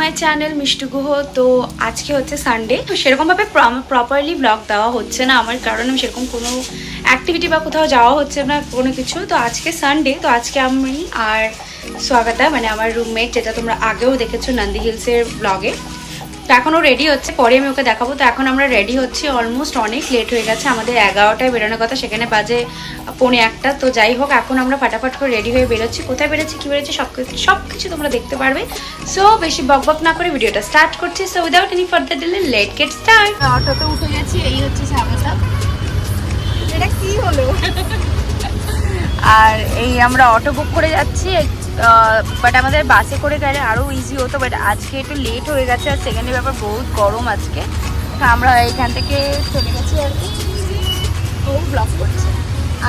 My channel Mishtu Guha. তো আজকে হচ্ছে সানডে, তো সেরকমভাবে প্রপারলি ব্লগ দেওয়া হচ্ছে না আমার, কারণ আমি সেরকম কোনো অ্যাক্টিভিটি বা কোথাও যাওয়া হচ্ছে না কোনো কিছু। তো আজকে সানডে, তো আজকে আমি আর স্বাগতা মানে আমার রুমমেট, যেটা তোমরা আগেও দেখেছো নন্দী হিলসের ব্লগে, তো এখনও রেডি হচ্ছে, পরে আমি ওকে দেখাবো। তো এখন আমরা রেডি হচ্ছি, অলমোস্ট অনেক লেট হয়ে গেছে, আমাদের 11টায় বেরোনোর কথা, সেখানে বাজে 1:45। তো যাই হোক, এখন আমরা ফাটাফাট করে রেডি হয়ে বেরোচ্ছি। কোথায় বেরোচ্ছি, কী বেরোচ্ছি, সব কিছু তোমরা দেখতে পারবে। সো বেশি বক না করে ভিডিওটা স্টার্ট করছি। So without any further delay late get start. অটোতে উঠে গেছি, এই হচ্ছে সামনেটা। এটা কি হলো? আর এই আমরা অটো বুক করে যাচ্ছি, বাট আমাদের বাসে করে গেলে আরও ইজি হতো, বাট আজকে একটু লেট হয়ে গেছে। আর সেকেন্ডের ব্যাপার, বহুত গরম আজকে। তো আমরা এখান থেকে চলে গেছি আর কি, ও ব্লক করছে।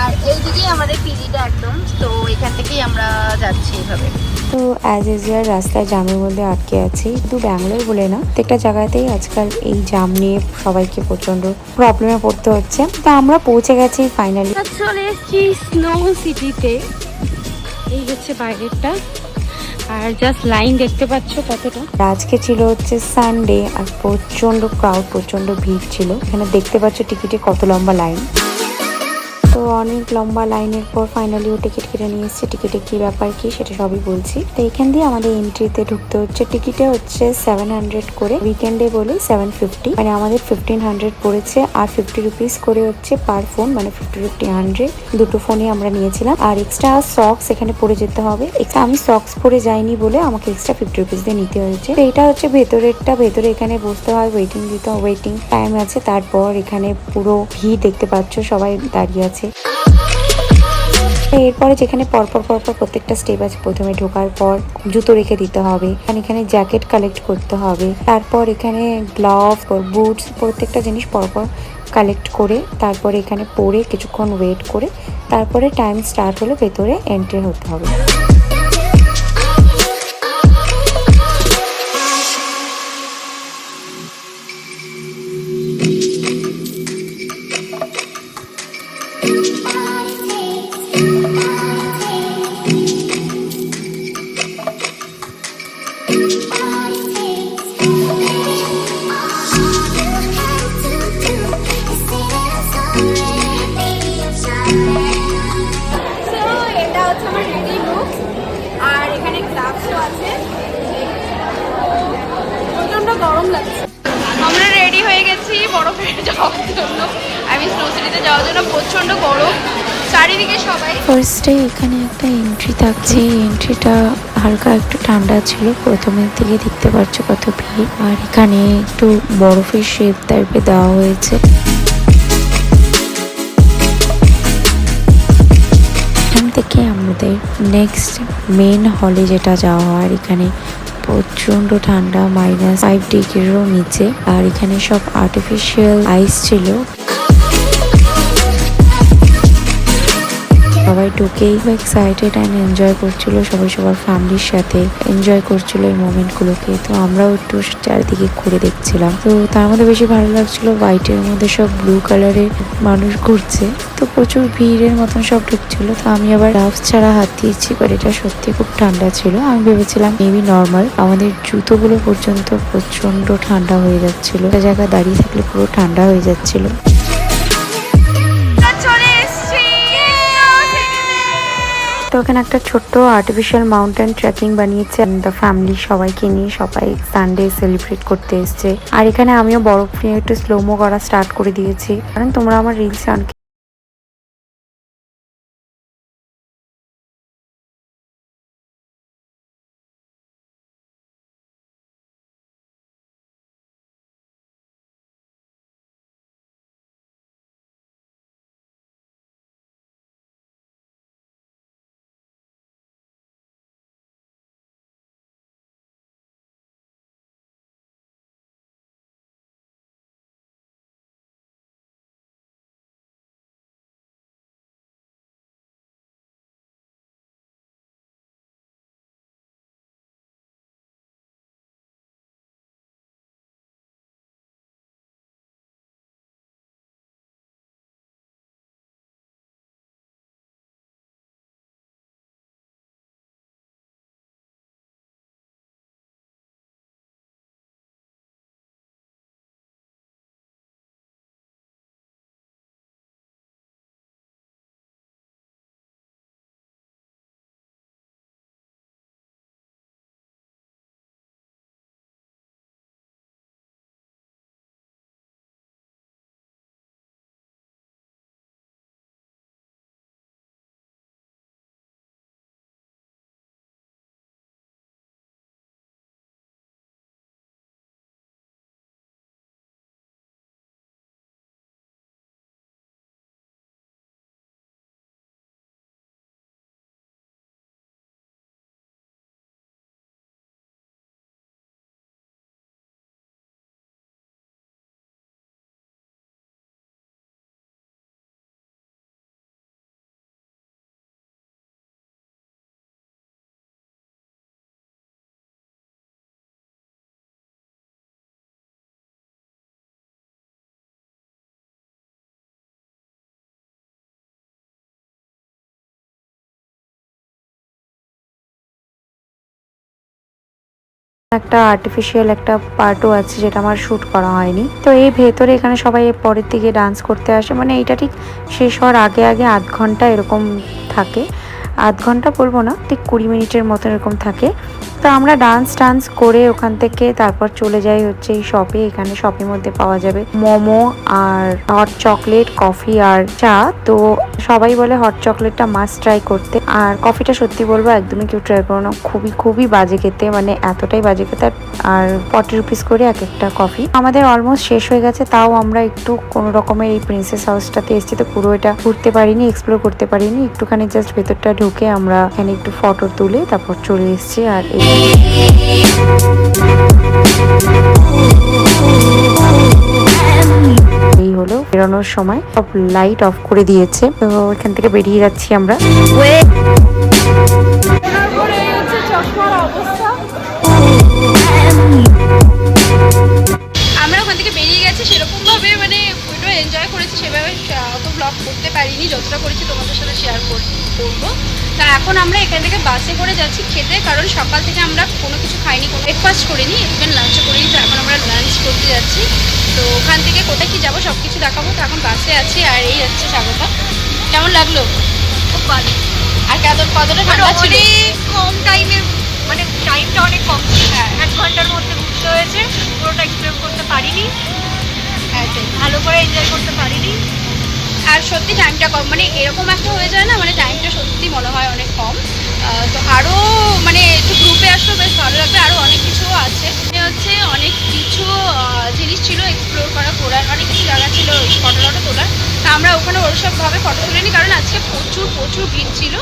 আর এইদিকেই আমাদের পিজিটা একদম, তো এখান থেকেই আমরা যাচ্ছি এইভাবে। তো অ্যাজ ইউজুয়াল রাস্তায় জামের মধ্যে আটকে আছি, শুধু ব্যাঙ্গালোর বলে না, প্রত্যেকটা জায়গাতেই আজকাল এই জাম নিয়ে সবাইকে প্রচন্ড প্রবলেমে পড়তে হচ্ছে। তো আমরা পৌঁছে গেছি ফাইনালি, চলে এসেছি স্নো সিটিতে। এই হচ্ছে বাইরেরটা, আর জাস্ট লাইন দেখতে পাচ্ছ কতটা। আজকে ছিল হচ্ছে সানডে, আর প্রচন্ড ক্রাউড, প্রচন্ড ভিড় ছিল। এখানে দেখতে পাচ্ছ টিকিটে কত লম্বা লাইন। তো অনেক লম্বা লাইনের পর ফাইনালি ও টিকিট কেটে নিয়ে এসছে। টিকিটে কি ব্যাপার কি সেটা সবই বলছি। তো এখান দিয়ে আমাদের এন্ট্রিতে ঢুকতে হচ্ছে। টিকিটে হচ্ছে 700 করে, উইকেন্ডে বলে 750, মানে আমাদের 1500 পড়েছে। আর 50 রুপিস করে হচ্ছে পার ফোন, মানে 50-100 দুটো ফোনই আমরা নিয়েছিলাম। আর এক্সট্রা সক্স এখানে পরে যেতে হবে। আমি সক্স পরে যাইনি বলে আমাকে এক্সট্রা 50 রুপিস দিয়ে নিতে হয়েছে। তো এটা হচ্ছে ভেতরেরটা, ভেতরে এখানে বসতে হয়, ওয়েটিং দিতে হয়, ওয়েটিং টাইম আছে। তারপর এখানে পুরো ভিড় দেখতে পাচ্ছ, সবাই দাঁড়িয়ে আছে। এরপরে যেখানে পরপর পরপর প্রত্যেকটা স্টেপ আছে, প্রথমে ঢোকার পর জুতো রেখে দিতে হবে, এখানে জ্যাকেট কালেক্ট করতে হবে, তারপর এখানে গ্লাভস, বুটস, প্রত্যেকটা জিনিস পরপর কালেক্ট করে তারপর এখানে পরে কিছুক্ষণ ওয়েট করে তারপরে টাইম স্টার্ট হলে ভেতরে এন্ট্রি হতে হবে। আমরা রেডি হয়ে গেছি বরফে যাওয়ার জন্য, আমি স্নো সিটিতে যাওয়ার জন্য। প্রচন্ড গরম চারিদিকে সবাই। ফার্স্টে এখানে একটা এন্ট্রি থাকছে, এই এন্ট্রিটা হালকা একটু ঠান্ডা ছিল। প্রথমের দিকে দেখতে পাচ্ছ কত ভিড়, আর এখানে একটু বরফের শেপ টাইপের দেওয়া হয়েছে। এখান থেকে আমাদের নেক্সট মেন হলে যেটা যাওয়া হয়, এখানে প্রচন্ড ঠান্ডা, -5 ডিগ্রিরও নিচে। আর এখানে সব আর্টিফিশিয়াল আইস ছিল। সবাই ঢুকেই এক্সাইটেড অ্যান্ড এনজয় করছিল, সবাই সবার ফ্যামিলির সাথে এনজয় করছিল এই মোমেন্টগুলোকে। তো আমরাও একটু চারিদিকে ঘুরে দেখছিলাম। তো তার মধ্যে বেশি ভালো লাগছিল হোয়াইটের মধ্যে সব ব্লু কালারের মানুষ ঘুরছে। তো প্রচুর ভিড়ের মতন সব ঢুকছিল। তো আমি আবার গ্লাভস ছাড়া হাত দিয়েছি, বাট এটা সত্যি খুব ঠান্ডা ছিল। আমি ভেবেছিলাম মেবি নর্মাল, আমাদের জুতোগুলো পর্যন্ত প্রচন্ড ঠান্ডা হয়ে যাচ্ছিল, একটা জায়গায় দাঁড়িয়ে থাকলে পুরো ঠান্ডা হয়ে যাচ্ছিল। তো এখানে একটা ছোট্ট আর্টিফিশিয়াল মাউন্টেন ট্রেকিং বানিয়েছে ফ্যামিলি সবাইকে নিয়ে, সবাই সানডে সেলিব্রেট করতে এসছে। আর এখানে আমিও বরফ নিয়ে একটু স্লোমো করা স্টার্ট করে দিয়েছি, কারণ তোমরা আমার রিলস একটা আর্টিফিশিয়াল একটা পার্টও আছে যেটা আমার শ্যুট করা হয়নি। তো এই ভেতরে এখানে সবাই পরের দিকে ডান্স করতে আসে, মানে এইটা ঠিক শেষ হওয়ার আগে আগে আধ ঘন্টা এরকম থাকে, আধ ঘন্টা বলবো না, ঠিক 20 মিনিটের মতো এরকম থাকে। তো আমরা ডান্স করে ওখান থেকে তারপর চলে যাই হচ্ছে এই শপে। এখানে শপের মধ্যে পাওয়া যাবে মোমো আর হট চকলেট, কফি আর চা। তো সবাই বলে হট চকলেটটা মাস্ট ট্রাই করতে, আর কফিটা সত্যি বলবো একদমই কেউ ট্রাই করো না, খুবই বাজে খেতে, মানে এতটাই বাজে খেতে। আর 40 রুপিস করে এক একটা কফি। আমাদের অলমোস্ট শেষ হয়ে গেছে, তাও আমরা একটু কোনো রকমের এই প্রিন্সেস হাউসটাতে এসেছি, তো পুরো এটা ঘুরতে পারিনি, এক্সপ্লোর করতে পারিনি, একটুখানি জাস্ট ভেতরটা ঢুকে আমরা এখানে একটু ফটো তুলে তারপর চলে এসেছি। আর এই হলো বেরোনোর সময়, সব লাইট অফ করে দিয়েছে, তো এখান থেকে বেরিয়ে যাচ্ছি আমরা। আমরা ওখান থেকে বেরিয়ে গেছি, সেরকমভাবে মানে পুরো এনজয় করেছি, সেভাবে অত ব্লগ করতে পারিনি, যতটা করেছি তোমাদের সাথে শেয়ার করবো। তা এখন আমরা এখান থেকে বাসে করে যাচ্ছি খেতে, কারণ সকাল থেকে আমরা কোনো কিছু খাইনি, কোনো ব্রেকফাস্ট করিনি, ইভেন লাঞ্চও করিনি। তো এখন আমরা লাঞ্চ করতে যাচ্ছি। তো ওখান থেকে কোথায় কি যাবো সব কিছু দেখাবো। তো এখন বাসে আছি, আর এই যাচ্ছে স্বাগতা। কেমন লাগলো? খুব ভালো। আর কতটা ঠান্ডা ছিল? কম টাইমে, মানে টাইমটা অনেক কম ছিল। হ্যাঁ, 1 ঘন্টার মধ্যে ঘুরতে হয়েছে, পুরোটা এক্সপ্লোর করতে পারিনি, ভালো করে এনজয় করতে পারিনি। আর সত্যি টাইমটা কম, মানে এরকম একটা হয়ে যায় না, মানে টাইমটা সত্যি মনে হয় অনেক কম। তো আরও মানে একটু গ্রুপে আসলেও বেশ ভালো লাগবে, আরও অনেক কিছু আছে। হচ্ছে অনেক কিছু জিনিস ছিল এক্সপ্লোর করা, ঘোরার অনেক কিছু জায়গা ছিল, ফটো তোলার। তা আমরা ওখানে ওরসবভাবে ফটো তুলিনি, কারণ আজকে প্রচুর ভিড় ছিল।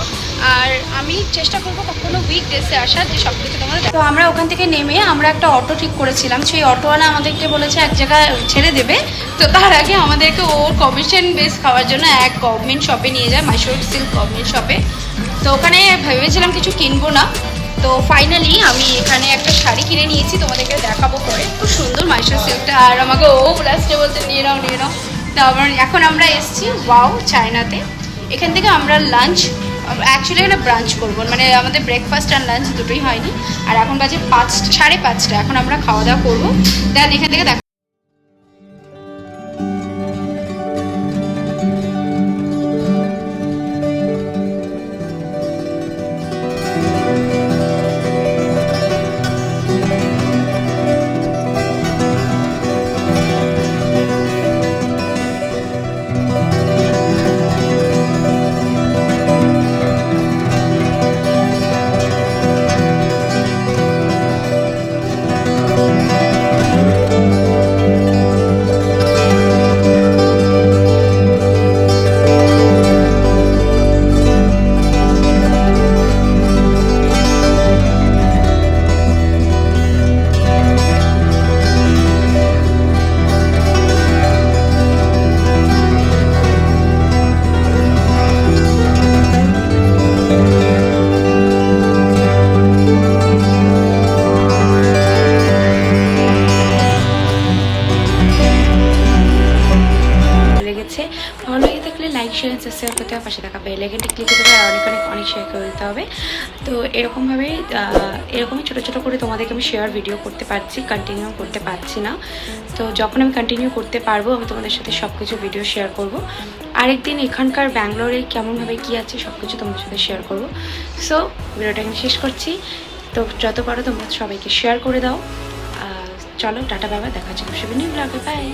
আর আমি চেষ্টা করবো কখনো উইকডেসে আসার, যে সব কিছু তোমাদের। তো আমরা ওখান থেকে নেমে আমরা একটা অটো ঠিক করেছিলাম, সেই অটোওয়ালা আমাদেরকে বলেছে এক জায়গায় ছেড়ে দেবে। তো তার আগে আমাদেরকে ওর কমিশন বেস খাওয়ার জন্য এক গভর্নমেন্ট শপে নিয়ে যায়, মাইশোর সিল্ক গভর্নমেন্ট শপে। তো ওখানে ভেবেছিলাম কিছু কিনবো না, তো ফাইনালি আমি এখানে একটা শাড়ি কিনে নিয়েছি, তোমাদেরকে দেখাবো পরে। খুব সুন্দর মাইশোর সিল্কটা, আর আমাকে ও লাস্টে বলতে নিয়ে নাও। তো এখন আমরা এসেছি ওয়াও চায়নাতে। এখান থেকে আমরা লাঞ্চ, অ্যাকচুয়ালি এখানে ব্রাঞ্চ করবো, মানে আমাদের ব্রেকফাস্ট আর লাঞ্চ দুটোই হয়নি। আর এখন বাজে 5:30, এখন আমরা খাওয়া দাওয়া করবো। দেন এখান থেকে ভালো লেগে থাকলে লাইক শেয়ার সাবস্ক্রাইব করতে হবে, পাশে থাকা বেল আইকনটি ক্লিক করতে হবে, আর অনেক শেয়ার করে দিতে হবে। তো এরকমই ছোটো করে তোমাদেরকে আমি শেয়ার ভিডিও করতে পারছি, কন্টিনিউ করতে পারছি না। তো যখন আমি কন্টিনিউ করতে পারবো আমি তোমাদের সাথে সব কিছু ভিডিও শেয়ার করবো। আরেকদিন এখানকার ব্যাঙ্গালোরে কেমনভাবে কী আছে সব কিছু তোমাদের সাথে শেয়ার করবো। সো ভিডিওটা এখানে শেষ করছি। তো যত পারো তোমরা সবাইকে শেয়ার করে দাও। চলো টাটা, বাবা, দেখা যাবে ব্লগে, বাই।